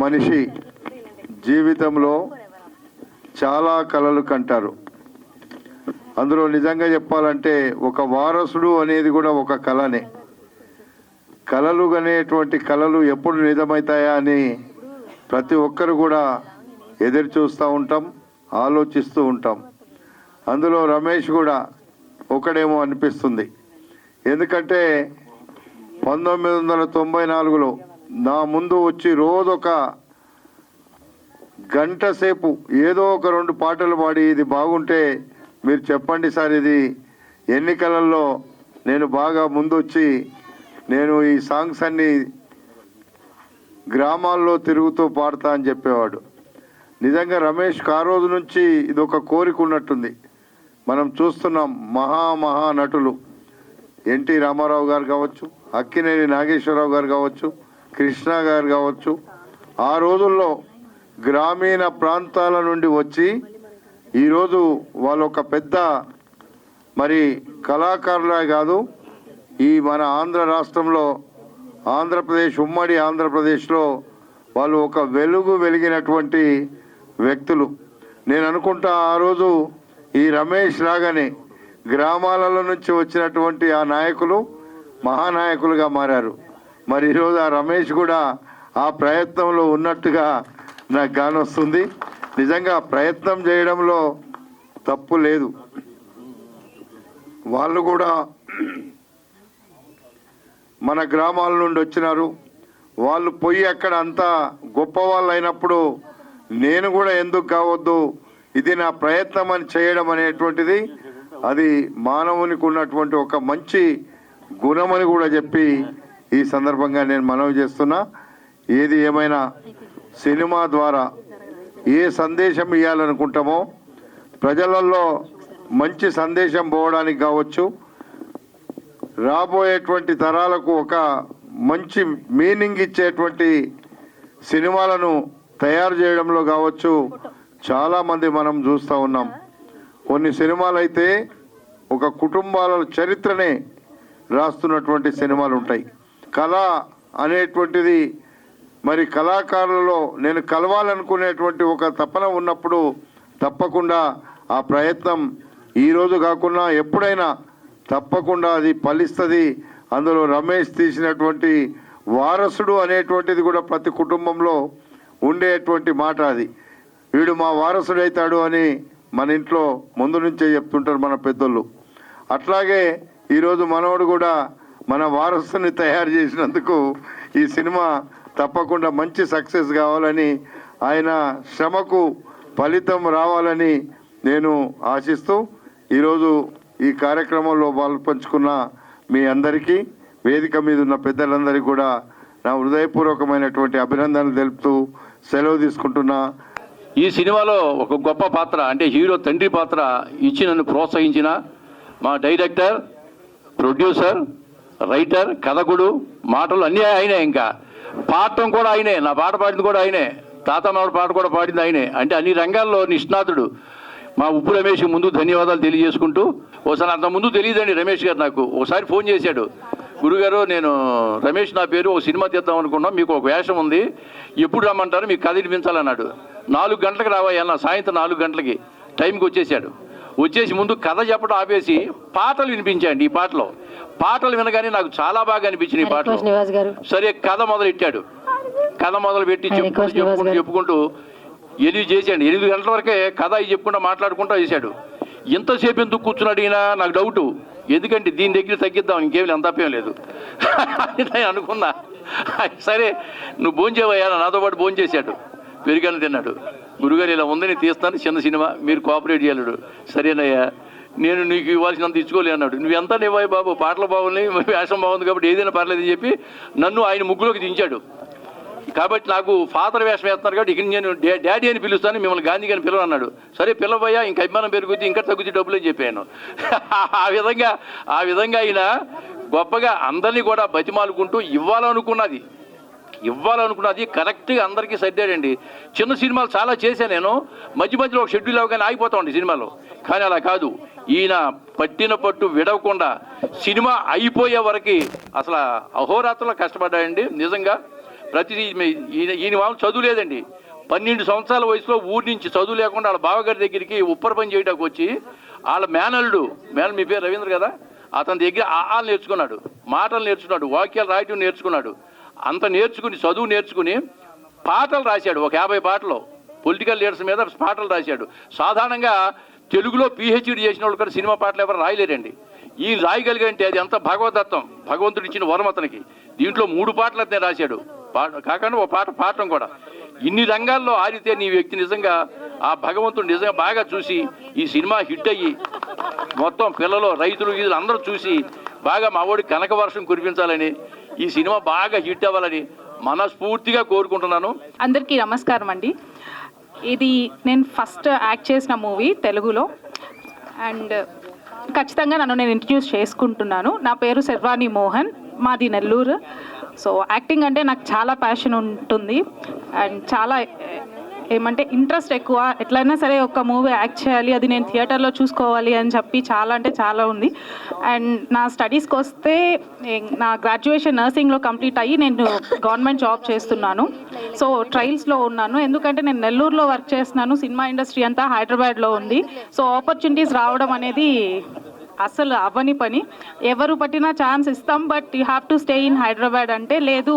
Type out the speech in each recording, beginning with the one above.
మనిషి జీవితంలో చాలా కలలు కంటారు. అందులో నిజంగా చెప్పాలంటే ఒక వారసుడు అనేది కూడా ఒక కళనే. కలలు అనేటువంటి కళలు ఎప్పుడు నిజమవుతాయా అని ప్రతి ఒక్కరు కూడా ఎదురు చూస్తూ ఉంటాం, ఆలోచిస్తూ ఉంటాం. అందులో రమేష్ కూడా ఒకడేమో అనిపిస్తుంది. ఎందుకంటే 1994లో నా ముందు వచ్చి రోజొక గంట సేపు ఏదో ఒక 2 పాటలు పాడి ఇది బాగుంటే మీరు చెప్పండి సార్, ఇది ఎన్నికలలో నేను బాగా ముందొచ్చి నేను ఈ సాంగ్స్ అన్నీ గ్రామాల్లో తిరుగుతూ పాడతా అని చెప్పేవాడు. నిజంగా రమేష్కి ఆ రోజు నుంచి ఇది ఒక కోరిక ఉన్నట్టుంది. మనం చూస్తున్నాం మహా నటులు ఎన్టీ రామారావు గారు కావచ్చు, అక్కినేని నాగేశ్వరరావు గారు కావచ్చు, కృష్ణ గారు కావచ్చు, ఆ రోజుల్లో గ్రామీణ ప్రాంతాల నుండి వచ్చి ఈరోజు వాళ్ళు ఒక పెద్ద మరి కళాకారులే కాదు, ఈ మన ఆంధ్ర రాష్ట్రంలో ఆంధ్రప్రదేశ్ ఉమ్మడి ఆంధ్రప్రదేశ్లో వాళ్ళు ఒక వెలిగినటువంటి వ్యక్తులు. నేను అనుకుంటా ఆ రోజు ఈ రమేష్ లాగానే గ్రామాలలో నుంచి వచ్చినటువంటి ఆ నాయకులు మహానాయకులుగా మారారు. మరి ఈరోజు ఆ రమేష్ కూడా ఆ ప్రయత్నంలో ఉన్నట్టుగా నాకు కానొస్తుంది. నిజంగా ప్రయత్నం చేయడంలో తప్పు లేదు. వాళ్ళు కూడా మన గ్రామాల నుండి వచ్చినారు. వాళ్ళు పోయి అక్కడ అంతా గొప్ప వాళ్ళు అయినప్పుడు నేను కూడా ఎందుకు కావద్దు, ఇది నా ప్రయత్నం అని చేయడం అనేటువంటిది అది మానవునికి ఉన్నటువంటి ఒక మంచి గుణమని కూడా చెప్పి ఈ సందర్భంగా నేను మనవి చేస్తున్నా. ఏది ఏమైనా సినిమా ద్వారా ఏ సందేశం ఇవ్వాలనుకుంటామో ప్రజలలో మంచి సందేశం పోవడానికి కావచ్చు, రాబోయేటువంటి తరాలకు ఒక మంచి మీనింగ్ ఇచ్చేటువంటి సినిమాలను తయారు చేయడంలో కావచ్చు చాలామంది మనం చూస్తూ ఉన్నాం. కొన్ని సినిమాలు అయితే ఒక కుటుంబాల చరిత్రనే రాస్తున్నటువంటి సినిమాలు ఉంటాయి. కళ అనేటువంటిది మరి కళాకారులలో నేను కలవాలనుకునేటువంటి ఒక తపన ఉన్నప్పుడు తప్పకుండా ఆ ప్రయత్నం ఈరోజు కాకుండా ఎప్పుడైనా తప్పకుండా అది ఫలిస్తుంది. అందులో రమేష్ తీసినటువంటి వారసుడు అనేటువంటిది కూడా ప్రతి కుటుంబంలో ఉండేటువంటి మాట. అది వీడు మా వారసుడు అవుతాడు అని మన ఇంట్లో ముందు నుంచే చెప్తుంటారు మన పెద్దోళ్ళు. అట్లాగే ఈరోజు మనోడు కూడా మన వారసుని తయారు చేసినందుకు ఈ సినిమా తప్పకుండా మంచి సక్సెస్ కావాలని, ఆయన శ్రమకు ఫలితం రావాలని నేను ఆశిస్తూ ఈరోజు ఈ కార్యక్రమంలో పాల్పంచుకున్న మీ అందరికీ, వేదిక మీద ఉన్న పెద్దలందరికీ కూడా నా హృదయపూర్వకమైనటువంటి అభినందనలు తెలుపుతూ సెలవు తీసుకుంటున్నా. ఈ సినిమాలో ఒక గొప్ప పాత్ర అంటే హీరో తండ్రి పాత్ర ఇచ్చి నన్ను ప్రోత్సహించిన మా డైరెక్టర్, ప్రొడ్యూసర్, రైటర్, కథకుడు, మాటలు అన్నీ ఆయనే. ఇంకా పాడటం కూడా ఆయనే, నా పాట పాడింది కూడా ఆయనే, తాతమ్మవాడి పాట కూడా పాడింది ఆయనే. అంటే అన్ని రంగాల్లో నిష్ణాతుడు. మా ఉప్పు రమేష్కి ముందు ధన్యవాదాలు తెలియజేసుకుంటూ, ఒకసారి అంత ముందు తెలియదండి రమేష్ గారు నాకు ఒకసారి ఫోన్ చేశాడు. గురుగారు, నేను రమేష్ నా పేరు, ఒక సినిమా తీద్దాం అనుకున్నాం, మీకు ఒక వేషం ఉంది, ఎప్పుడు రమ్మంటారు, మీకు కథ వినిపించాలన్నాడు. 4 గంటలకు రావాయన్న, సాయంత్రం 4 గంటలకి టైంకి వచ్చేసాడు. వచ్చేసి ముందు కథ చెప్పడం ఆపేసి పాటలు వినిపించాండి. ఈ పాటలు వినగానే నాకు చాలా బాగా అనిపించింది ఈ పాటలు. సరే కథ మొదలెట్టాడు. కథ మొదలు పెట్టి చెప్పుకుంటూ 8 చేశాడు. 8 గంటల వరకే కథ చెప్పుకుంటూ మాట్లాడుకుంటూ చేశాడు. ఇంతసేపు ఎందుకు కూర్చున్నాడు ఈయన నాకు డౌటు. ఎందుకంటే దీని దగ్గర తగ్గిద్దాం, ఇంకేమి ఎంత తప్పేం లేదు నేను అనుకున్నా. సరే నువ్వు భోంచేవయ్యా, నాతో పాటు భోంచేశాడు, పెరుగన్న తిన్నాడు. గురుగారు ఇలా ఉందని తీస్తాను, చిన్న సినిమా, మీరు కోఆపరేట్ చేయలేడు. సరేనయ్యా, నేను నీకు ఇవ్వాల్సినంత ఇచ్చుకోలే అన్నాడు. నువ్వు ఎంత ఇవ్వాలి బాబు, పాటలు బాగున్నాయి, వేషం బాగుంది కాబట్టి ఏదైనా పర్లేదని చెప్పి నన్ను ఆయన ముగ్గులోకి దించాడు. కాబట్టి నాకు ఫాదర్ వేషం వేస్తున్నారు కాబట్టి ఇక నేను డాడీ అని పిలుస్తాను, మిమ్మల్ని గాంధీ గారిని పిలవ అన్నాడు. సరే పిలవయ్యా, ఇంకా అభిమానం పెరుగుద్ది, ఇంకా తగ్గుద్ది డబ్బులు అని చెప్పాను. ఆ విధంగా ఆయన గొప్పగా అందరినీ కూడా బతిమాలుకుంటూ ఇవ్వాలనుకున్నది కరెక్ట్గా అందరికీ సర్దాడండి. చిన్న సినిమాలు చాలా చేశాను నేను, మధ్యలో ఒక షెడ్యూల్ అవ్వగానే ఆగిపోతామండి సినిమాలో. కానీ అలా కాదు, ఈయన పట్టిన పట్టు విడవకుండా సినిమా అయిపోయే వరకు అసలు అహోరాత్రులు కష్టపడ్డాయండి. నిజంగా ప్రతిదీ ఈయన వాళ్ళు చదువు లేదండి. 12 సంవత్సరాల వయసులో ఊరి నుంచి చదువు లేకుండా వాళ్ళ బావగారి దగ్గరికి ఉప్పర పని చేయడానికి వచ్చి వాళ్ళ మేనల్లుడు మీ పేరు రవీంద్ర కదా, అతని దగ్గర ఆలు నేర్చుకున్నాడు, మాటలు నేర్చుకున్నాడు, వాక్యాలు రాయటం నేర్చుకున్నాడు. అంత నేర్చుకుని చదువు నేర్చుకుని పాటలు రాశాడు. ఒక 50 పాటలు పొలిటికల్ లీడర్స్ మీద పాటలు రాశాడు. సాధారణంగా తెలుగులో PhD చేసిన వాళ్ళు కూడా సినిమా పాటలు ఎవరు రాయలేరండి. ఈయన రాయగలిగంటే అది ఎంత భగవదత్తం, భగవంతుడు ఇచ్చిన వరం అతనికి. దీంట్లో 3 పాటలు అతనే రాశాడు, కాకుండా ఒక పాట పాడటం కూడా. ఇన్ని రంగాల్లో ఆరితే నీ వ్యక్తి నిజంగా ఆ భగవంతుడు నిజంగా బాగా చూసి ఈ సినిమా హిట్ అయ్యి మొత్తం పిల్లలు, రైతులు, వీధులు అందరూ చూసి బాగా మా వాడికి కనక వర్షం కురిపించాలని, ఈ సినిమా బాగా హిట్ అవ్వాలని మనస్ఫూర్తిగా కోరుకుంటున్నాను. అందరికీ నమస్కారం అండి. ఇది నేను ఫస్ట్ యాక్ట్ చేసిన మూవీ తెలుగులో. అండ్ ఖచ్చితంగా నేను ఇంట్రడ్యూస్ చేసుకుంటున్నాను. నా పేరు శర్వాణి మోహన్, మాది నెల్లూరు. సో యాక్టింగ్ అంటే నాకు చాలా ప్యాషన్ ఉంటుంది అండ్ చాలా ఏమంటే ఇంట్రెస్ట్ ఎక్కువ. ఎట్లయినా సరే ఒక మూవీ యాక్ట్ చేయాలి, అది నేను థియేటర్లో చూసుకోవాలి అని చెప్పి చాలా అంటే చాలా ఉంది. అండ్ నా స్టడీస్కి వస్తే నా గ్రాడ్యుయేషన్ నర్సింగ్లో కంప్లీట్ అయ్యి నేను గవర్నమెంట్ జాబ్ చేస్తున్నాను. సో ట్రయల్స్లో ఉన్నాను, ఎందుకంటే నేను నెల్లూరులో వర్క్ చేస్తున్నాను. సినిమా ఇండస్ట్రీ అంతా హైదరాబాద్లో ఉంది. సో ఆపర్చునిటీస్ రావడం అనేది అసలు అవ్వని పని. ఎవరు పట్టినా ఛాన్స్ ఇస్తాం, but you have to stay in Hyderabad అంటే లేదు,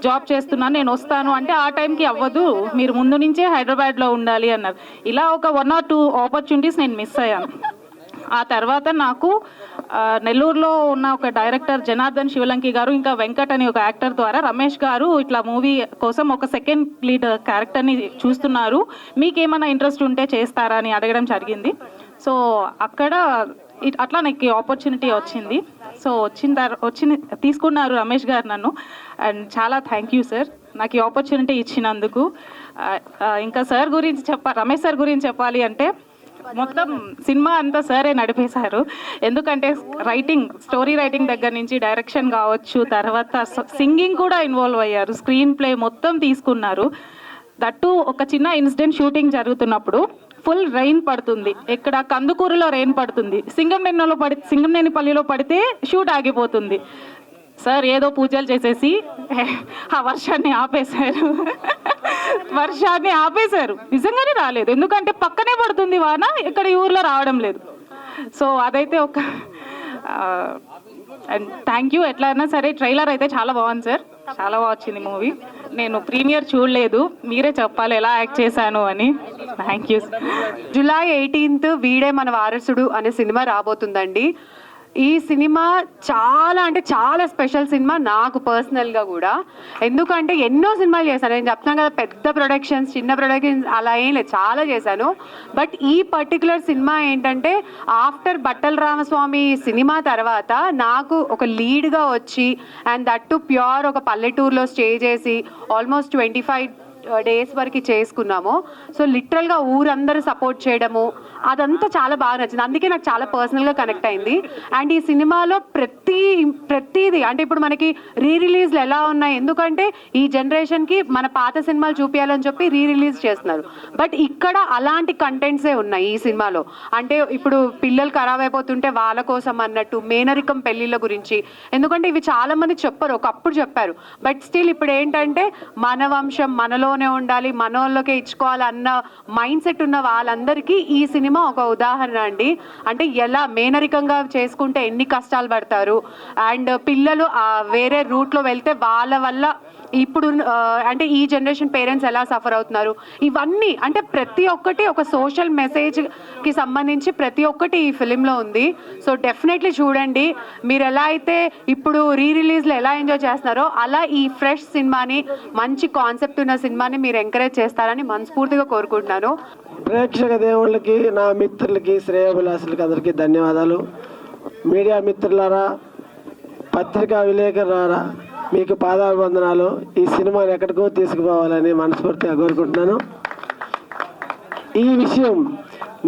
జాబ్ చేస్తున్నాను నేను వస్తాను అంటే ఆ టైంకి అవ్వదు, మీరు ముందు నుంచే హైదరాబాద్లో ఉండాలి అన్నారు. ఇలా ఒక 1 or 2 ఆపర్చునిటీస్ నేను మిస్ అయ్యాను. ఆ తర్వాత నాకు నెల్లూరులో ఉన్న ఒక డైరెక్టర్ జనార్దన్ శివలంకి గారు, ఇంకా వెంకట్ అని ఒక యాక్టర్ ద్వారా రమేష్ గారు ఇట్లా మూవీ కోసం ఒక సెకండ్ లీడ్ క్యారెక్టర్ని చూస్తున్నారు, మీకేమైనా ఇంట్రెస్ట్ ఉంటే చేస్తారా అని అడగడం జరిగింది. సో అక్కడ అట్లా నాకు ఆపర్చునిటీ వచ్చింది. సో తీసుకున్నారు రమేష్ గారు నన్ను. అండ్ చాలా థ్యాంక్ యూ సార్ నాకు ఈ ఆపర్చునిటీ ఇచ్చినందుకు. ఇంకా సార్ గురించి రమేష్ సార్ గురించి చెప్పాలి అంటే మొత్తం సినిమా అంతా సరే నడిపేశారు. ఎందుకంటే స్టోరీ రైటింగ్ దగ్గర నుంచి డైరెక్షన్ కావచ్చు, తర్వాత సింగింగ్ కూడా ఇన్వాల్వ్ అయ్యారు, స్క్రీన్ ప్లే మొత్తం తీసుకున్నారు. దట్టు ఒక చిన్న ఇన్సిడెంట్ షూటింగ్ జరుగుతున్నప్పుడు ఫుల్ రెయిన్ పడుతుంది, ఇక్కడ కందుకూరులో రెయిన్ పడుతుంది, సింగంనేనిపల్లిలో పడితే షూట్ ఆగిపోతుంది. సార్ ఏదో పూజలు చేసేసి ఆ వర్షాన్ని ఆపేశారు. నిజంగానే రాలేదు, ఎందుకంటే పక్కనే పడుతుంది వాన, ఇక్కడ ఈ ఊర్లో రావడం లేదు. సో అదైతే ఒక అండ్ థ్యాంక్ యూ. ఎట్లయినా సరే ట్రైలర్ అయితే చాలా బాగుంది సార్, చాలా బాగా వచ్చింది మూవీ. నేను ప్రీమియర్ చూడలేదు, మీరే చెప్పాలి ఎలా యాక్ట్ చేశాను అని. Thank you. జూలై 18th వీడే మన వారసుడు అనే సినిమా రాబోతుందండి. ఈ సినిమా చాలా అంటే చాలా స్పెషల్ సినిమా నాకు పర్సనల్గా కూడా. ఎందుకంటే ఎన్నో సినిమాలు చేశాను, నేను చెప్తాను కదా, పెద్ద ప్రొడక్షన్స్, చిన్న ప్రొడక్షన్స్ అలా ఏం లేదు, చాలా చేశాను. బట్ ఈ పర్టికులర్ సినిమా ఏంటంటే ఆఫ్టర్ బట్టల రామస్వామి సినిమా తర్వాత నాకు ఒక లీడ్గా వచ్చి, అండ్ దట్ టు ప్యూర్ ఒక పల్లెటూరులో స్టే చేసి ఆల్మోస్ట్ 25 days వరకు చేసుకున్నాము. సో లిటరల్గా ఊరందరూ సపోర్ట్ చేయడము అదంతా చాలా బాగా నచ్చింది. అందుకే నాకు చాలా పర్సనల్గా కనెక్ట్ అయింది. అండ్ ఈ సినిమాలో ప్రతిదీ అంటే ఇప్పుడు మనకి రిలీజ్లు ఎలా ఉన్నాయి, ఎందుకంటే ఈ జనరేషన్కి మన పాత సినిమాలు చూపించాలని చెప్పి రిలీజ్ చేస్తున్నారు. బట్ ఇక్కడ అలాంటి కంటెంట్సే ఉన్నాయి ఈ సినిమాలో. అంటే ఇప్పుడు పిల్లలు ఖరాబ్ అయిపోతుంటే వాళ్ళ కోసం అన్నట్టు, మేనరికం పెళ్ళిళ్ళ గురించి, ఎందుకంటే ఇవి చాలా మంది చెప్పరు, ఒకప్పుడు చెప్పారు. బట్ స్టిల్ ఇప్పుడు ఏంటంటే మన వంశం మనలోనే ఉండాలి, మనోళ్ళకే ఇచ్చుకోవాలి అన్న మైండ్ సెట్ ఉన్న వాళ్ళందరికీ ఈ సినిమా ఒక ఉదాహరణ అండి. అంటే ఎలా మేనరికంగా చేసుకుంటే ఎన్ని కష్టాలు పడతారు, అండ్ పిల్లలు వేరే రూట్లో వెళ్తే వాళ్ళ వల్ల ఇప్పుడు అంటే ఈ జనరేషన్ పేరెంట్స్ ఎలా సఫర్ అవుతున్నారు, ఇవన్నీ అంటే ప్రతి ఒక్కటి ఒక సోషల్ మెసేజ్కి సంబంధించి ప్రతి ఒక్కటి ఈ ఫిలింలో ఉంది. సో డెఫినెట్లీ చూడండి. మీరు ఎలా అయితే ఇప్పుడు రిలీజ్లో ఎలా ఎంజాయ్ చేస్తున్నారో అలా ఈ ఫ్రెష్ సినిమాని, మంచి కాన్సెప్ట్ ఉన్న సినిమాని మీరు ఎంకరేజ్ చేస్తారని మనస్ఫూర్తిగా కోరుకుంటున్నాను. ప్రేక్షక దేవుళ్ళకి, నా మిత్రులకి, శ్రేయోభిలాసులకి అందరికీ ధన్యవాదాలు. మీడియా మిత్రులారా, పత్రికా విలేకరులారా, మీకు పాదాభివందనాలు. ఈ సినిమాని ఎక్కడికో తీసుకుపోవాలని మనస్ఫూర్తిగా కోరుకుంటున్నాను. ఈ విషయం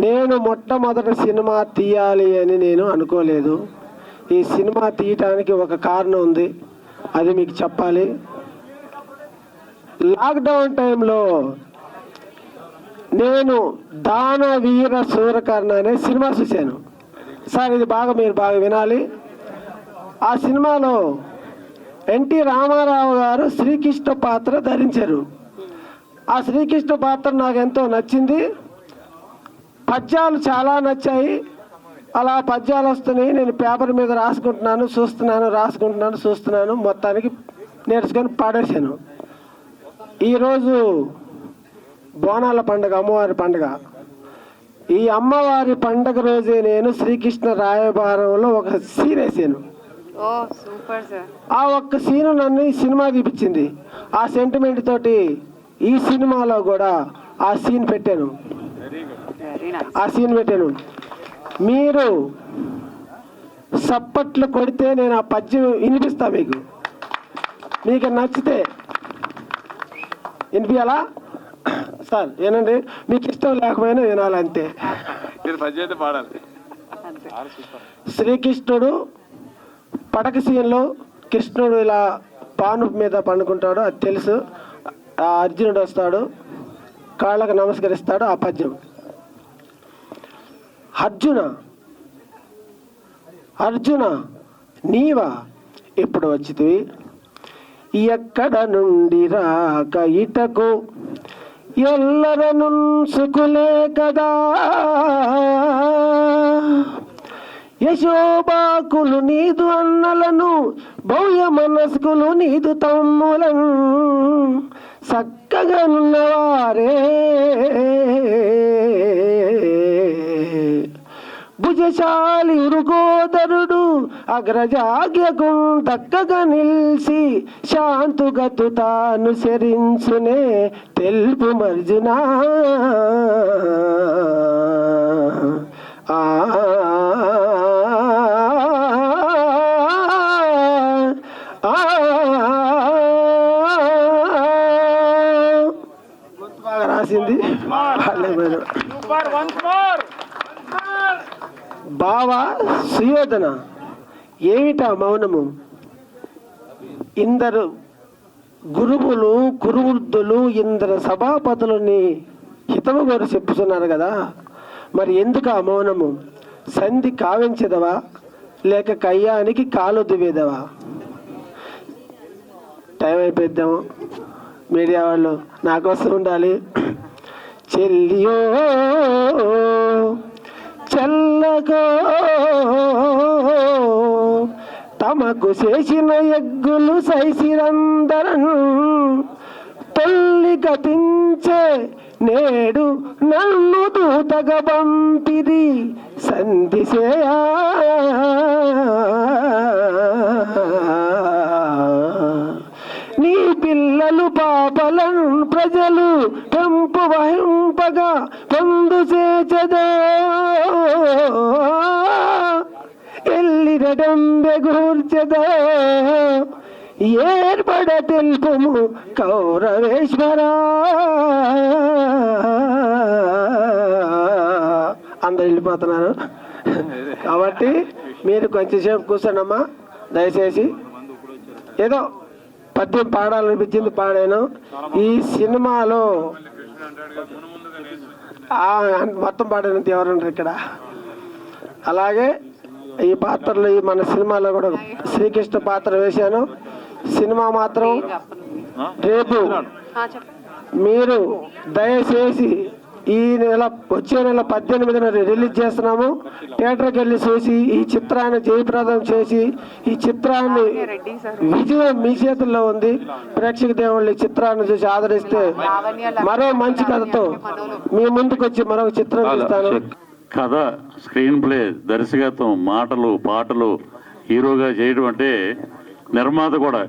నేను మొట్టమొదటి సినిమా తీయాలి అని నేను అనుకోలేదు. ఈ సినిమా తీయటానికి ఒక కారణం ఉంది, అది మీకు చెప్పాలి. లాక్డౌన్ టైంలో నేను దానవీర సూరకర్ణ అనే సినిమా చూశాను సార్. ఇది మీరు బాగా వినాలి. ఆ సినిమాలో ఎన్టీ రామారావు గారు శ్రీకృష్ణ పాత్ర ధరించారు. ఆ శ్రీకృష్ణ పాత్ర నాకు ఎంతో నచ్చింది. పద్యాలు చాలా నచ్చాయి. అలా పద్యాలు వస్తున్నాయి, నేను పేపర్ మీద రాసుకుంటున్నాను, మొత్తానికి నేర్చుకొని పాడేశాను. ఈరోజు బోనాల పండుగ, అమ్మవారి పండుగ. ఈ అమ్మవారి పండుగ రోజే నేను శ్రీకృష్ణ రాయబారంలో ఒక సీన్ వేసాను. ఓ సూపర్ సార్. ఆ ఒక్క సీను నన్ను ఈ సినిమా తీపిచ్చింది. ఆ సెంటిమెంట్ తోటి ఈ సినిమాలో కూడా ఆ సీన్ పెట్టాను. మీరు సప్పట్లు కొడితే నేను ఆ పద్యం వినిపిస్తా మీకు నచ్చితే వినిపించాలా సార్? ఏనండి, మీకు ఇష్టం లేకపోయినా వినాలంతే. శ్రీకృష్ణుడు పడక సీన్లో కృష్ణుడు ఇలా పాను మీద పండుకుంటాడు, అది తెలుసు. ఆ అర్జునుడు వస్తాడు, కాళ్ళకు నమస్కరిస్తాడు. ఆ పద్యం, అర్జున నీవా ఎప్పుడు వచ్చితివి, ఎక్కడ నుండి రాక ఇటకు, ఎల్లరను సుకులే కదా, యశోబాకులు నీదు అన్నలను, భవ్య మనస్కులు నీదు తమ్ములను, చక్కగానున్నవారే భుజశాలి ఉరుగోదరుడు, అగ్రజాగ్యకు దక్కగా నిల్చి, శాంతుగతు తాను శరించునే తెలుపు మర్జునా. బాగా రాసింది. బావా సుయోధన, ఏమిటా మౌనము? ఇందరు గురువులు కురువృద్ధులు ఇందరు సభాపతులని హితము గారు చెప్పుతున్నారు కదా, మరి ఎందుకు ఆ మౌనము? సంధి కావించదవా లేక కయ్యానికి కాలు దువ్వేదవా? టైం అయిపోద్దాము, మీడియా వాళ్ళు నా కోసం ఉండాలి. చెల్లియో చల్లగో తమకు చేసిన ఎగ్గులు సైసిరందరన్, తొల్లి గతించే నేడు నన్ను దూతగా పంపిరి సంధిసేయా. నీ పిల్లలు పాపలను ప్రజలు పెంపు వహింపగా పొందు చేచదో, ఎల్లిరడంబెగూర్చదో, ఏర్పడ తెలుపుము కౌరవేశ్వరా. అందరు వెళ్ళిపోతున్నారు కాబట్టి మీరు కొంచెంసేపు కూర్చోండమ్మా దయచేసి. ఏదో పద్యం పాడాలనిపించింది, పాడాను. ఈ సినిమాలో మొత్తం పాడినంత ఎవరున్నారు ఇక్కడ? అలాగే ఈ పాత్రలు మన సినిమాలో కూడా శ్రీకృష్ణ పాత్ర వేశాను. సినిమా మాత్రం రేపు మీరు దయచేసి ఈ నెల వచ్చే నెల 18న రిలీజ్ చేస్తున్నాము. థియేటర్కి వెళ్ళి చూసి ఈ చిత్రాన్ని జయప్రదం చేసి, ఈ చిత్రాన్ని విజయం మీ చేతుల్లో ఉంది. ప్రేక్షక దేవుళ్ళు ఈ చిత్రాన్ని చూసి ఆదరిస్తే మరో మంచి కథతో మీ ముందుకు వచ్చి మరొక చిత్రం చూస్తాను. కథ, స్క్రీన్ ప్లే, దర్శకత్వం, మాటలు, పాటలు, హీరోగా చేయడం అంటే నిర్మాత కూడా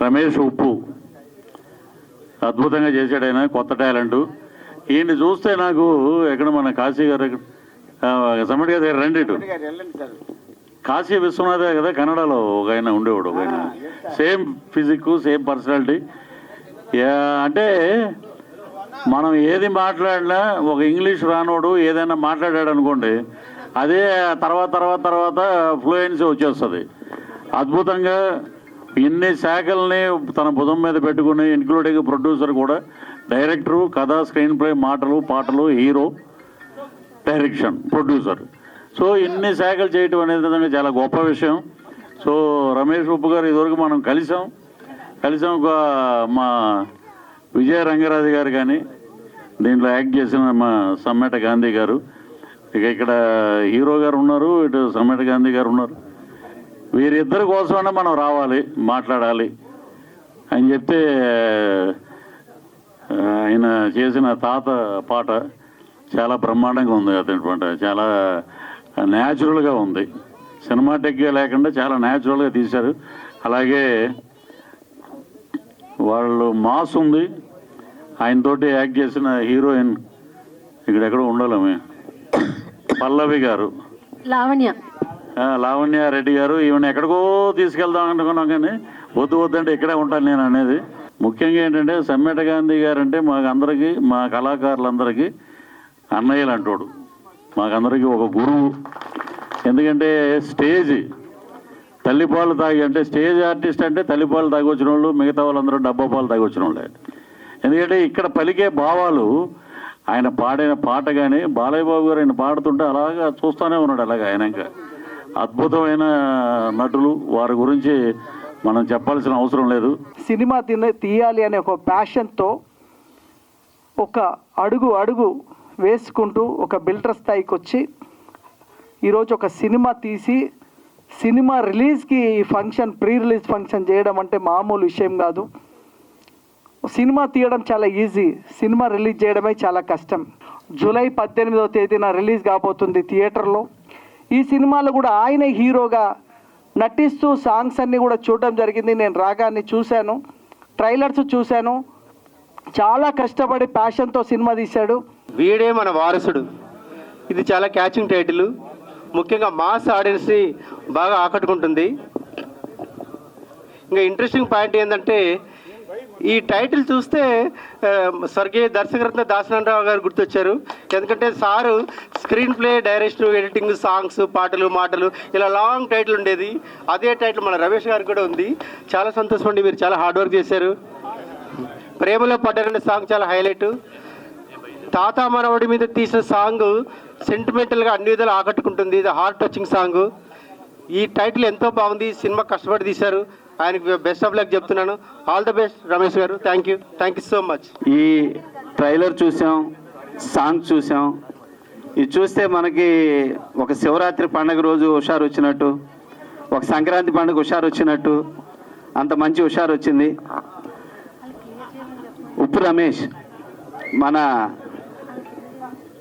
రమేష్ ఉప్పు అద్భుతంగా చేశాడు. ఆయన కొత్త టాలెంట్. ఈయన్ని చూస్తే నాకు ఎక్కడ మన కాశీ గారు సమ్మడి గారి దగ్గర రండి, కాశీ విశ్వనాథ్ కదా కన్నడలో ఒక ఆయన ఉండేవాడు. ఒక ఆయన సేమ్ ఫిజిక్, సేమ్ పర్సనాలిటీ. అంటే మనం ఏది మాట్లాడినా ఒక ఇంగ్లీష్ రానోడు ఏదైనా మాట్లాడాడు అనుకోండి, అదే తర్వాత ఫ్లూయెన్సీ వచ్చేస్తుంది. అద్భుతంగా ఇన్ని శాఖల్ని తన భుజం మీద పెట్టుకుని, ఇంక్లూడింగ్ ప్రొడ్యూసర్ కూడా, డైరెక్టరు, కథ, స్క్రీన్ ప్లే, మాటలు, పాటలు, హీరో, డైరెక్షన్, ప్రొడ్యూసర్. సో ఇన్ని శాఖలు చేయటం అనేది చాలా గొప్ప విషయం. సో రమేష్ ఉప్పు గారు ఇదివరకు మనం కలిసాం ఒక మా విజయ రంగరాజు గారు కానీ దీంట్లో యాక్ట్ చేసిన మా సమ్మెట గాంధీ గారు, ఇక ఇక్కడ హీరో గారు ఉన్నారు, ఇటు సమ్మెట గాంధీ గారు ఉన్నారు. వీరిద్దరి కోసమైనా మనం రావాలి, మాట్లాడాలి అని చెప్తే ఆయన చేసిన తాత పాట చాలా బ్రహ్మాండంగా ఉంది. అతని పాట చాలా న్యాచురల్గా ఉంది, సినిమాటిక్గా లేకుండా చాలా న్యాచురల్గా తీశారు. అలాగే వాళ్ళు మాస్ ఉంది. ఆయనతోటి యాక్ట్ చేసిన హీరోయిన్ ఇక్కడెక్కడో ఉండాలమే పల్లవి గారు, లావణ్య రెడ్డి గారు. ఈవెన్ ఎక్కడికో తీసుకెళ్దాం అనుకున్నాం కానీ వద్దంటే ఇక్కడే ఉంటాను నేను అనేది. ముఖ్యంగా ఏంటంటే సమ్మెట గాంధీ గారు అంటే మాకందరికీ, మా కళాకారులందరికీ అన్నయ్యలు అంటాడు, మాకందరికీ ఒక గురువు. ఎందుకంటే స్టేజ్ తల్లిపాలు తాగి, అంటే స్టేజ్ ఆర్టిస్ట్ అంటే తల్లిపాలు తాగి వచ్చిన వాళ్ళు, మిగతా వాళ్ళందరూ డబ్బా పాలు తాగి వచ్చిన వాళ్ళే. ఎందుకంటే ఇక్కడ పలికే భావాలు, ఆయన పాడిన పాట కానీ బాలయ్య బాబు గారు ఆయన పాడుతుంటే అలాగా చూస్తూనే ఉన్నాడు. అలాగా ఆయన ఇంకా అద్భుతమైన నటులు, వారి గురించి మనం చెప్పాల్సిన అవసరం లేదు. సినిమా తీయాలి అనే ఒక ప్యాషన్తో ఒక అడుగు వేసుకుంటూ ఒక బిల్డర్ స్థాయికి వచ్చి ఈరోజు ఒక సినిమా తీసి సినిమా రిలీజ్కి ఫంక్షన్, ప్రీ రిలీజ్ ఫంక్షన్ చేయడం అంటే మామూలు విషయం కాదు. సినిమా తీయడం చాలా ఈజీ, సినిమా రిలీజ్ చేయడమే చాలా కష్టం. జూలై 18వ తేదీన రిలీజ్ కాబోతుంది థియేటర్లో. ఈ సినిమాలో కూడా ఆయన హీరోగా నటిస్తూ సాంగ్స్ అన్నీ కూడా చూడడం జరిగింది. నేను రాగాన్ని చూశాను, ట్రైలర్స్ చూశాను. చాలా కష్టపడి ప్యాషన్తో సినిమా తీశాడు. వీడే మన వారసుడు, ఇది చాలా క్యాచింగ్ టైటిల్, ముఖ్యంగా మాస్ ఆడియన్స్ని బాగా ఆకట్టుకుంటుంది. ఇంకా ఇంట్రెస్టింగ్ పాయింట్ ఏంటంటే ఈ టైటిల్ చూస్తే స్వర్గీయ దర్శకరత్న దాసనారాయణ గారు గుర్తొచ్చారు. ఎందుకంటే sir screen play, direction, editing, songs, పాటలు, మాటలు ఇలా లాంగ్ టైటిల్ ఉండేది. అదే టైటిల్ మన రమేష్ గారికి కూడా ఉంది. చాలా సంతోషం అండి, మీరు చాలా హార్డ్ వర్క్ చేశారు. ప్రేమలో పడ్డారనే సాంగ్ చాలా హైలైట్. తాత మనవడి మీద తీసిన సాంగ్ సెంటిమెంటల్గా అన్ని విధాలు ఆకట్టుకుంటుంది. ఇది హార్ట్ టచింగ్ సాంగ్. ఈ టైటిల్ ఎంతో బాగుంది, సినిమా కష్టపడి తీశారు. ఆయనకి బెస్ట్ ఆఫ్ లక్ చెప్తున్నాను. ఆల్ ద బెస్ట్ రమేష్ గారు. Thank you so much. ఈ ట్రైలర్ చూసాం, సాంగ్ చూసాం. ఇది చూస్తే మనకి ఒక శివరాత్రి పండుగ రోజు హుషారు వచ్చినట్టు, ఒక సంక్రాంతి పండుగ హుషారు వచ్చినట్టు, అంత మంచి హుషారు వచ్చింది. ఉప్పు రమేష్ మన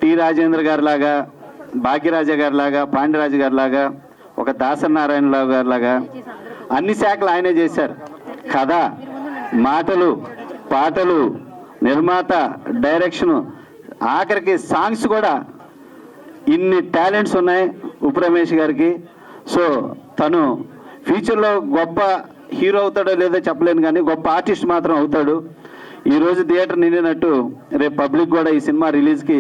టి రాజేంద్ర గారి లాగా, భాగ్యరాజ గారి లాగా, పాండ్యరాజు గారి లాగా, ఒక దాసనారాయణరావు గారి లాగా అన్ని శాఖలు ఆయనే చేశారు. కథ, మాటలు, పాటలు, నిర్మాత, డైరెక్షను, ఆఖరికి సాంగ్స్ కూడా ఇన్ని టాలెంట్స్ ఉన్నాయి ఉప్పు రమేష్ గారికి. సో తను ఫ్యూచర్లో గొప్ప హీరో అవుతాడో లేదో చెప్పలేను, కానీ గొప్ప ఆర్టిస్ట్ మాత్రం అవుతాడు. ఈరోజు థియేటర్ నిండినట్టు రేపు పబ్లిక్ కూడా ఈ సినిమా రిలీజ్కి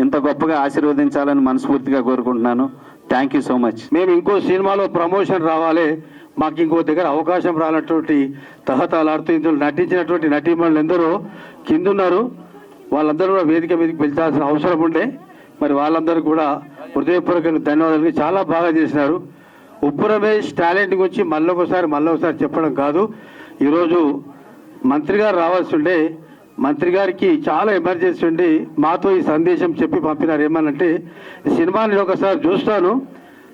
ఇంత గొప్పగా ఆశీర్వదించాలని మనస్ఫూర్తిగా కోరుకుంటున్నాను. Thank you so much. మేము ఇంకో సినిమాలో ప్రమోషన్ రావాలి, మాకు ఇంకో దగ్గర అవకాశం రానటువంటి తహతలాడుతూ ఇందులో నటించినటువంటి నటీమణులు ఎందరో కిందున్నారు. వాళ్ళందరూ కూడా వేదిక మీదకి పిలిచాల్సిన అవసరం ఉండే. మరి వాళ్ళందరూ కూడా హృదయపూర్వకంగా ధన్యవాదాలు. చాలా బాగా చేసినారు. ఉప్పు రమేష్ టాలెంట్ గురించి మళ్ళొకసారి చెప్పడం కాదు. ఈరోజు మంత్రి గారు రావాల్సి ఉండే, మంత్రి గారికి చాలా ఎమర్జెన్సీ ఉండి మాతో ఈ సందేశం చెప్పి పంపినారు. ఏమనంటే, ఈ సినిమా నేను ఒకసారి చూస్తాను,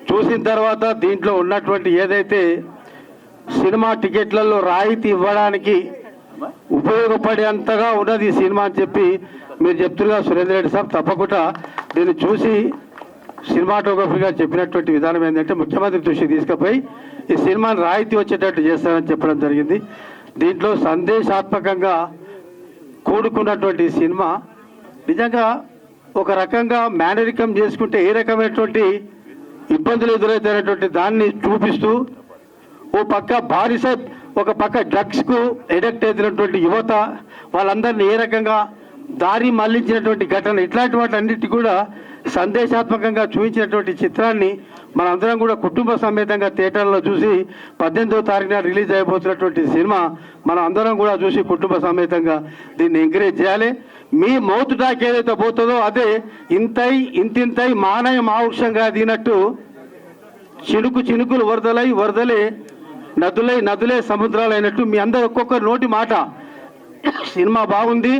చూసిన తర్వాత దీంట్లో ఉన్నటువంటి ఏదైతే సినిమా టికెట్లలో రాయితీ ఇవ్వడానికి ఉపయోగపడేంతగా ఉన్నది ఈ సినిమా అని చెప్పి మీరు చెప్తున్నారు సురేందర్ రెడ్డి సాబ్. తప్పకుండా దీన్ని చూసి సినిమాటోగ్రఫీగా చెప్పినటువంటి విధానం ఏంటంటే, ముఖ్యమంత్రి దృష్టికి తీసుకుపోయి ఈ సినిమాని రాయితీ వచ్చేటట్టు చేస్తానని చెప్పడం జరిగింది. దీంట్లో సందేశాత్మకంగా కూడుకున్నటువంటి సినిమా నిజంగా ఒక రకంగా మేనరికం చేసుకుంటే ఏ రకమైనటువంటి ఇబ్బందులు ఎదురవుతున్నటువంటి దాన్ని చూపిస్తూ, ఓ పక్క బానిస, ఒక పక్క డ్రగ్స్కు ఎడిక్ట్ అవుతున్నటువంటి యువత, వాళ్ళందరినీ ఏ రకంగా దారి మళ్లించినటువంటి ఘటన, ఇట్లాంటి వాటన్నిటి కూడా సందేశాత్మకంగా చూపించినటువంటి చిత్రాన్ని మనందరం కూడా కుటుంబ సమేతంగా థియేటర్లో చూసి 18వ తారీఖున రిలీజ్ అయిపోతున్నటువంటి సినిమా మనం అందరం కూడా చూసి కుటుంబ సమేతంగా దీన్ని ఎంకరేజ్ చేయాలి. మీ మౌత్ టాక్ ఏదైతే పోతుందో అదే ఇంతింతై మానయ మావృక్షంగా దిగినట్టు చినుకు చినుకులు వరదలై వరదలే నదులై నదులే సముద్రాలైనట్టు మీ అందరు ఒక్కొక్కరి నోటి మాట సినిమా బాగుంది,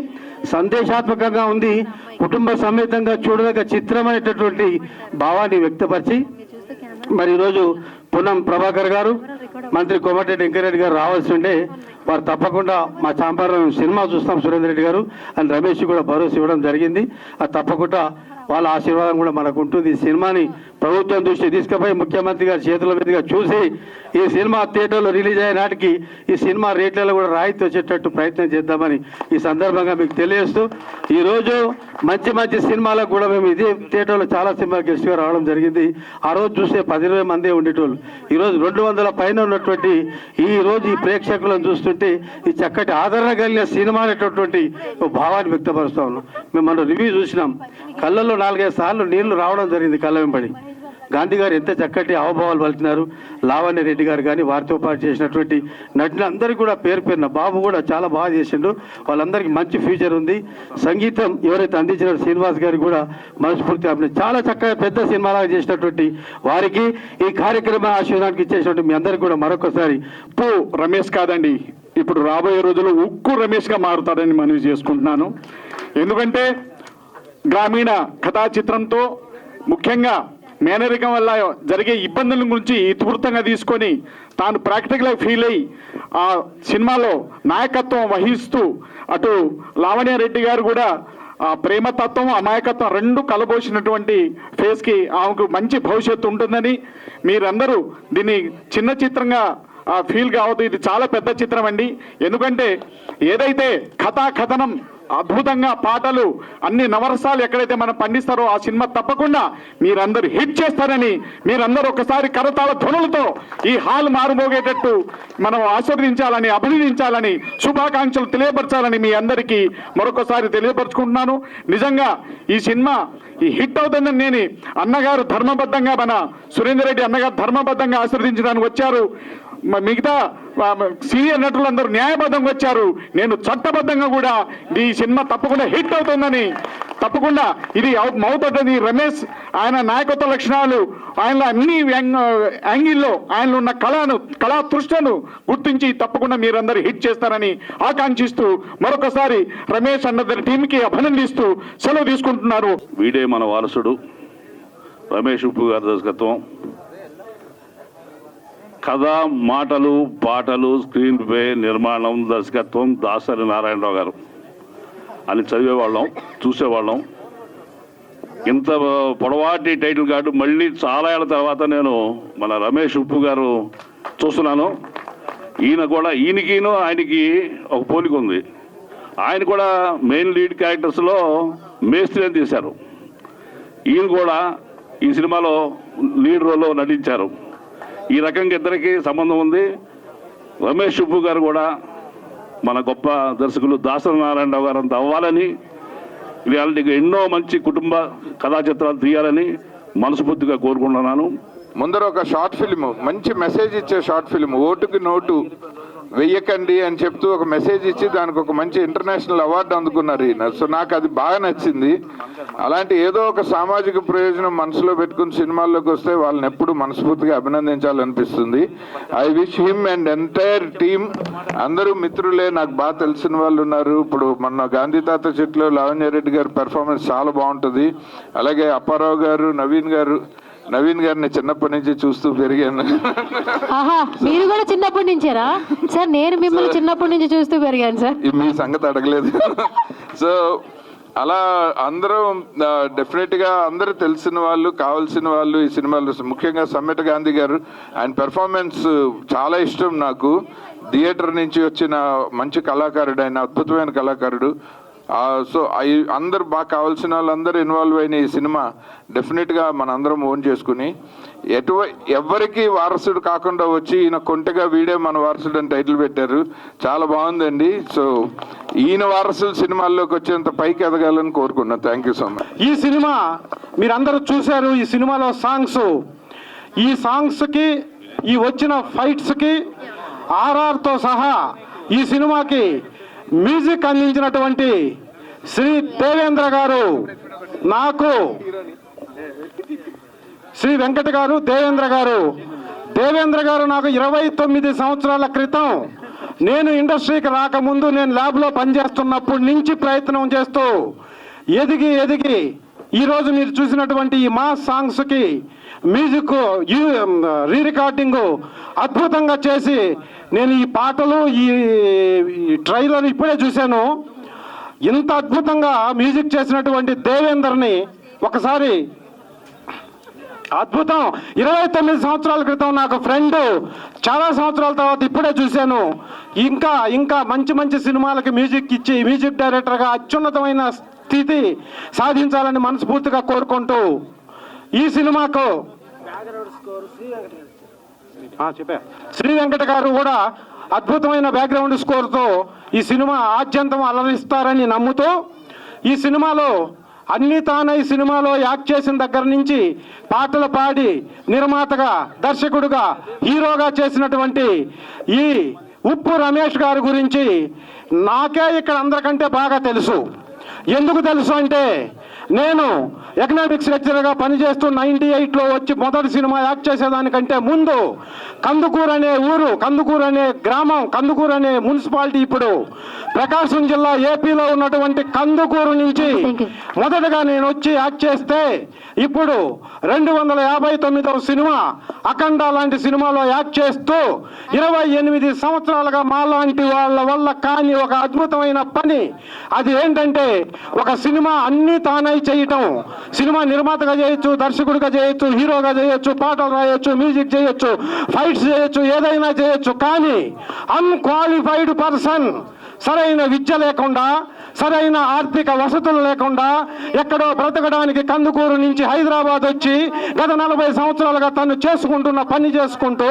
సందేశాత్మకంగా ఉంది, కుటుంబ సమేతంగా చూడదగ్గ చిత్రమైనటువంటి భావాన్ని వ్యక్తపరిచి మరి ఈరోజు పున్నం ప్రభాకర్ గారు, మంత్రి కోమటిరెడ్డి వెంకరెడ్డి గారు రావాల్సి ఉండే వారు తప్పకుండా మా చాంపారం సినిమా చూస్తాం సురేందర్ రెడ్డి గారు అని రమేష్ కూడా భరోసా ఇవ్వడం జరిగింది. అది తప్పకుండా వాళ్ళ ఆశీర్వాదం కూడా మనకు ఉంటుంది. ఈ సినిమాని ప్రభుత్వం దృష్టి తీసుకుపోయి ముఖ్యమంత్రి గారి చేతుల మీదుగా చూసి ఈ సినిమా థియేటర్లో రిలీజ్ అయ్యే నాటికి ఈ సినిమా రేట్లలో కూడా రాయితీ వచ్చేటట్టు ప్రయత్నం చేద్దామని ఈ సందర్భంగా మీకు తెలియజేస్తూ ఈరోజు మంచి మంచి సినిమాలకు కూడా మేము ఇదే థియేటర్లో చాలా సినిమాలు గెస్ట్గా రావడం జరిగింది. ఆ రోజు చూస్తే 10-20 మందే ఉండేటోళ్ళు. ఈరోజు 200 పైన ఉన్నటువంటి ఈ రోజు ఈ ప్రేక్షకులను చూస్తుంటే ఈ చక్కటి ఆదరణ కలిగిన సినిమా అనేటటువంటి భావాన్ని వ్యక్తపరుస్తా ఉన్నాం. మేము మనం రివ్యూ చూసినాం, కళ్ళల్లో 4-5 సార్లు నీళ్లు రావడం జరిగింది కళ్ళ వెంబడి. గాంధీ గారు ఎంత చక్కటి హావభావాలు పలికినారు. లావణ్య రెడ్డి గారు కానీ వారితో పాటు చేసినటువంటి నటులందరికీ కూడా పేరు పేరున బాబు కూడా చాలా బాగా చేసిండు. వాళ్ళందరికీ మంచి ఫ్యూచర్ ఉంది. సంగీతం ఎవరైతే అందించిన శ్రీనివాస్ గారికి కూడా మనస్ఫూర్తి చాలా చక్కగా పెద్ద సినిమాలాగా చేసినటువంటి వారికి ఈ కార్యక్రమ ఆశీర్వాదానికి ఇచ్చేసినటువంటి మీ అందరికీ కూడా మరొకసారి రమేష్ కాదండి, ఇప్పుడు రాబోయే రోజుల్లో ఉక్కు రమేష్గా మారుతారని మనవి చేసుకుంటున్నాను. ఎందుకంటే గ్రామీణ కథా చిత్రంతో ముఖ్యంగా మేనరికం వల్ల జరిగే ఇబ్బందుల గురించి ఇతివృత్తంగా తీసుకొని తాను ప్రాక్టికల్గా ఫీల్ అయ్యి ఆ సినిమాలో నాయకత్వం వహిస్తూ అటు లావణ్య రెడ్డి గారు కూడా ఆ ప్రేమతత్వం అమాయకత్వం రెండు కలబోసినటువంటి ఫేస్కి ఆమెకు మంచి భవిష్యత్తు ఉంటుందని మీరందరూ దీన్ని చిన్న చిత్రంగా ఫీల్ కావద్దు. ఇది చాలా పెద్ద చిత్రం అండి. ఎందుకంటే ఏదైతే కథనం అద్భుతంగా పాటలు అన్ని నవరసాలు ఎక్కడైతే మనం పండిస్తారో ఆ సినిమా తప్పకుండా మీరందరూ హిట్ చేస్తారని మీరందరూ ఒకసారి కరతాళ ధ్వనులతో ఈ హాల్ మారుమోగేటట్టు మనం ఆశీర్వదించాలని అభినందించాలని శుభాకాంక్షలు తెలియపరచాలని మీ అందరికీ మరొకసారి తెలియపరచుకుంటున్నాను. నిజంగా ఈ సినిమా ఈ హిట్ అవుతుందని నేను అన్నగారు ధర్మబద్ధంగా మన సురేందర్ రెడ్డి అన్నగారు ధర్మబద్ధంగా ఆశీర్వదించడానికి వచ్చారు. మిగతా సీనియర్ నటులందరూ న్యాయబద్ధంగా వచ్చారు. నేను చట్టబద్ధంగా కూడా ఈ సినిమా తప్పకుండా హిట్ అవుతుందని తప్పకుండా ఇది మౌతవుతుంది. రమేష్ ఆయన నాయకత్వ లక్షణాలు ఆయన అన్ని యాంగిల్లో ఆయనలో ఉన్న కళా తృష్టను గుర్తించి తప్పకుండా మీరందరూ హిట్ చేస్తారని ఆకాంక్షిస్తూ మరొకసారి రమేష్ అన్న టీంకి అభినందిస్తూ సెలవు తీసుకుంటున్నారు. వీడే మన వారసుడు రమేష్ ఉప్పు గారి దర్శకత్వం, కథ మాటలు పాటలు స్క్రీన్ ప్లే నిర్మాణం దర్శకత్వం దాసరి నారాయణరావు గారు అని చదివేవాళ్ళం చూసేవాళ్ళం. ఇంత పొడవాటి టైటిల్ కార్డు మళ్ళీ చాలా ఏళ్ళ తర్వాత నేను మన రమేష్ ఉప్పు గారు చూస్తున్నాను. ఈయనకిను ఆయనకి ఒక పోలిక ఉంది. ఆయన కూడా మెయిన్ లీడ్ క్యారెక్టర్స్లో మేస్త్రి అని తీశారు. ఈయన కూడా ఈ సినిమాలో లీడ్ రోల్లో నటించారు. ఈ రకంగా ఇద్దరికి సంబంధం ఉంది. రమేష్ ఉప్పు గారు కూడా మన గొప్ప దర్శకులు దాసరి నారాయణరావు గారు అంత అవ్వాలని, రియాలిటీగా ఎన్నో మంచి కుటుంబ కథా చిత్రాలు తీయాలని మనస్ఫూర్తిగా కోరుకుంటున్నాను. ముందర ఒక షార్ట్ ఫిల్మ్, మంచి మెసేజ్ ఇచ్చే షార్ట్ ఫిల్మ్, ఓటుకి నోటు వెయ్యకండి అని చెప్తూ ఒక మెసేజ్ ఇచ్చి దానికి ఒక మంచి ఇంటర్నేషనల్ అవార్డు అందుకున్నారు ఈయన. సో నాకు అది బాగా నచ్చింది. అలాంటి ఏదో ఒక సామాజిక ప్రయోజనం మనసులో పెట్టుకుని సినిమాల్లోకి వస్తే వాళ్ళని ఎప్పుడు మనస్ఫూర్తిగా అభినందించాలనిపిస్తుంది. I wish him and entire team, అందరూ మిత్రులే, నాకు బాగా తెలిసిన వాళ్ళు ఉన్నారు. ఇప్పుడు మన గాంధీ తాత చెట్లో లావణ్య రెడ్డి గారి పెర్ఫార్మెన్స్ చాలా బాగుంటుంది. అలాగే అప్పారావు గారు, నవీన్ గారిని చిన్నప్పటి నుంచి చూస్తూ పెరిగాను. మీరు కూడా చిన్నప్పటి నుంచేరా సార్? నేను మిమ్మల్ని చిన్నప్పటి నుంచి చూస్తూ పెరిగాను సార్. మీ సంగతి అడగలేదు. సో అలా అందరూ డెఫినెట్గా అందరూ తెలిసిన వాళ్ళు, కావాల్సిన వాళ్ళు ఈ సినిమాలో, ముఖ్యంగా సమ్మెట గాంధీ గారు, ఆయన పెర్ఫార్మెన్స్ చాలా ఇష్టం నాకు. థియేటర్ నుంచి వచ్చిన మంచి కళాకారుడు ఆయన, అద్భుతమైన కళాకారుడు. సో అందరు బాగా కావాల్సిన వాళ్ళందరూ ఇన్వాల్వ్ అయిన ఈ సినిమా డెఫినెట్గా మనందరం ఓన్ చేసుకుని ఎవరికి వారసుడు కాకుండా వచ్చి ఈయన కొంటగా వీడే మన వారసుడు అని టైటిల్ పెట్టారు. చాలా బాగుందండి. సో ఈయన వారసుల సినిమాల్లోకి వచ్చేంత పైకి ఎదగాలని కోరుకున్నాను. Thank you so much. ఈ సినిమా మీరందరూ చూశారు. ఈ సినిమాలో ఈ సాంగ్స్కి ఈ వచ్చిన ఫైట్స్కి ఆర్ఆర్తో సహా ఈ సినిమాకి మ్యూజిక్ అందించినటువంటి శ్రీ దేవేంద్ర గారు నాకు శ్రీ వెంకట గారు, దేవేంద్ర గారు. దేవేంద్ర గారు నాకు 29 సంవత్సరాల క్రితం నేను ఇండస్ట్రీకి రాకముందు నేను ల్యాబ్లో పనిచేస్తున్నప్పటి నుంచి ప్రయత్నం చేస్తూ ఎదిగి ఈరోజు మీరు చూసినటువంటి ఈ మాస్ సాంగ్స్కి మ్యూజిక్ రీ రికార్డింగ్ అద్భుతంగా చేసి నేను ఈ పాటలు ఈ ట్రైలర్ ఇప్పుడే చూశాను. ఇంత అద్భుతంగా మ్యూజిక్ చేసినటువంటి దేవేందర్ని ఒకసారి అద్భుతం. 29 సంవత్సరాల క్రితం నాకు ఫ్రెండ్, చాలా సంవత్సరాల తర్వాత ఇప్పుడే చూశాను. ఇంకా మంచి సినిమాలకి మ్యూజిక్ ఇచ్చి మ్యూజిక్ డైరెక్టర్గా అత్యున్నతమైన స్థితి సాధించాలని మనస్ఫూర్తిగా కోరుకుంటూ ఈ సినిమాకు శ్రీ వెంకట గారు కూడా అద్భుతమైన బ్యాక్గ్రౌండ్ స్కోర్తో ఈ సినిమా ఆద్యంతం అలరిస్తారని నమ్ముతూ ఈ సినిమాలో అన్ని తానై సినిమాలో యాక్ట్ చేసిన దగ్గర నుంచి పాటలు పాడి నిర్మాతగా, దర్శకుడుగా, హీరోగా చేసినటువంటి ఈ ఉప్పు రమేష్ గారి గురించి నాకే ఇక్కడ అందరికంటే బాగా తెలుసు. ఎందుకు తెలుసు అంటే నేను ఎకనామిక్స్ లెక్చరర్గా పనిచేస్తూ 98లో వచ్చి మొదటి సినిమా యాక్ట్ చేసేదానికంటే ముందు కందుకూరు అనే ఊరు, కందుకూరు అనే గ్రామం, కందుకూరు అనే మున్సిపాలిటీ ఇప్పుడు ప్రకాశం జిల్లా ఏపీలో ఉన్నటువంటి కందుకూరు నుంచి మొదటగా నేను వచ్చి యాక్ట్ చేస్తే ఇప్పుడు 259వ సినిమా అఖండ లాంటి సినిమాలో యాక్ట్ చేస్తూ 28 సంవత్సరాలుగా మాలాంటి వాళ్ళ వల్ల కాని ఒక అద్భుతమైన పని. అది ఏంటంటే ఒక సినిమా అన్ని తానై చేయటం. సినిమా నిర్మాతగా చేయొచ్చు, దర్శకుడిగా చేయొచ్చు, హీరోగా చేయొచ్చు, పాటలు రాయొచ్చు, మ్యూజిక్ చేయొచ్చు, ఫైట్స్ చేయొచ్చు, ఏదైనా చేయొచ్చు. కానీ అన్క్వాలిఫైడ్ పర్సన్, సరైన విద్య లేకుండా, సరైన ఆర్థిక వసతులు లేకుండా ఎక్కడో బ్రతకడానికి కందుకూరు నుంచి హైదరాబాద్ వచ్చి గత 40 సంవత్సరాలుగా తను చేసుకుంటున్న పని చేసుకుంటూ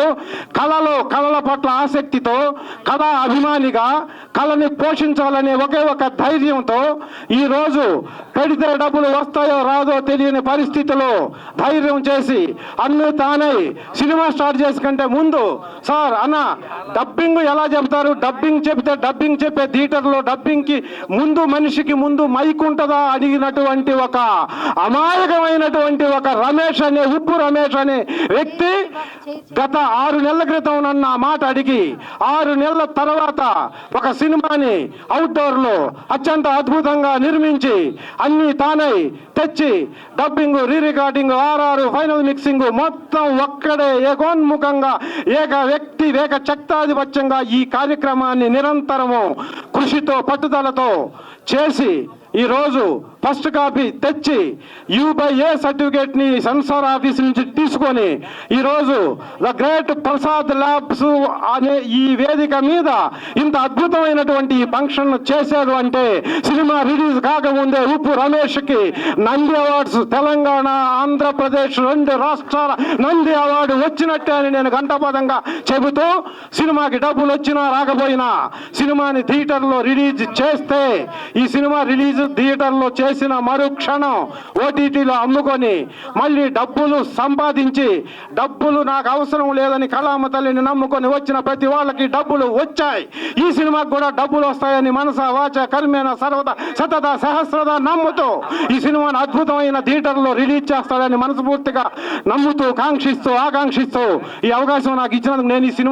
కళల పట్ల ఆసక్తితో, కళా అభిమానిగా, కళని పోషించాలనే ఒకే ఒక ధైర్యంతో ఈరోజు పెడితే డబ్బులు వస్తాయో రాదో తెలియని పరిస్థితిలో ధైర్యం చేసి అన్ను తానై సినిమా స్టార్ట్ చేసుకుంటే ముందు సార్ అన్న డబ్బింగ్ ఎలా చెప్తారు, డబ్బింగ్ చెప్తే డబ్బింగ్ చెప్పే థియేటర్లో డబ్బింగ్కి ముందు మనిషికి ముందు మైక్ ఉంటుందా అడిగినటువంటి ఒక అమాయకమైనటువంటి ఒక రమేష్ అనే ఉప్పు రమేష్ అనే వ్యక్తి గత 6 నెలల క్రితం నన్ను ఆ మాట అడిగి 6 నెలల తర్వాత ఒక సినిమాని అవుట్డోర్లో అత్యంత అద్భుతంగా నిర్మించి అన్ని తానై తెచ్చి dubbing, re recording, RR, final mixing మొత్తం ఒక్కడే ఏకోన్ముఖంగా ఏక వ్యక్తి ఏక శక్తాధిపత్యంగా ఈ కార్యక్రమాన్ని నిరంతరము కృషితో పట్టుదలతో చేసి ఈరోజు ఫస్ట్ కాపీ తెచ్చి U/A సర్టిఫికేట్ని సెన్సార్ ఆఫీస్ నుంచి తీసుకొని ఈరోజు ద గ్రేట్ ప్రసాద్ ల్యాబ్స్ అనే ఈ వేదిక మీద ఇంత అద్భుతమైనటువంటి ఈ ఫంక్షన్ చేశారు అంటే సినిమా రిలీజ్ కాకముందే ఉప్పు రమేష్కి నంది అవార్డ్స్, తెలంగాణ, ఆంధ్రప్రదేశ్ 2 రాష్ట్రాల నంది అవార్డు వచ్చినట్టే అని నేను గంటపదంగా చెబుతూ సినిమాకి డబ్బులు వచ్చినా రాకపోయినా సినిమాని థియేటర్లో రిలీజ్ చేస్తే ఈ సినిమా రిలీజ్ థియేటర్లో చేసిన మరుక్షణం ఓటీటీలో అమ్ముకొని మళ్ళీ డబ్బులు సంపాదించి డబ్బులు నాకు అవసరం లేదని కళామ తల్లిని నమ్ముకొని వచ్చిన ప్రతి వాళ్ళకి డబ్బులు వచ్చాయి. ఈ సినిమాకి కూడా డబ్బులు వస్తాయని మనస వాచ కర్మేణ సర్వద సతత సహస్రద నమ్ముతూ ఈ సినిమాను అద్భుతమైన థియేటర్లో రిలీజ్ చేస్తాడని మనస్ఫూర్తిగా నమ్ముతూ ఆకాంక్షిస్తూ ఈ అవకాశం నాకు ఇచ్చినందుకు నేను ఈ సినిమా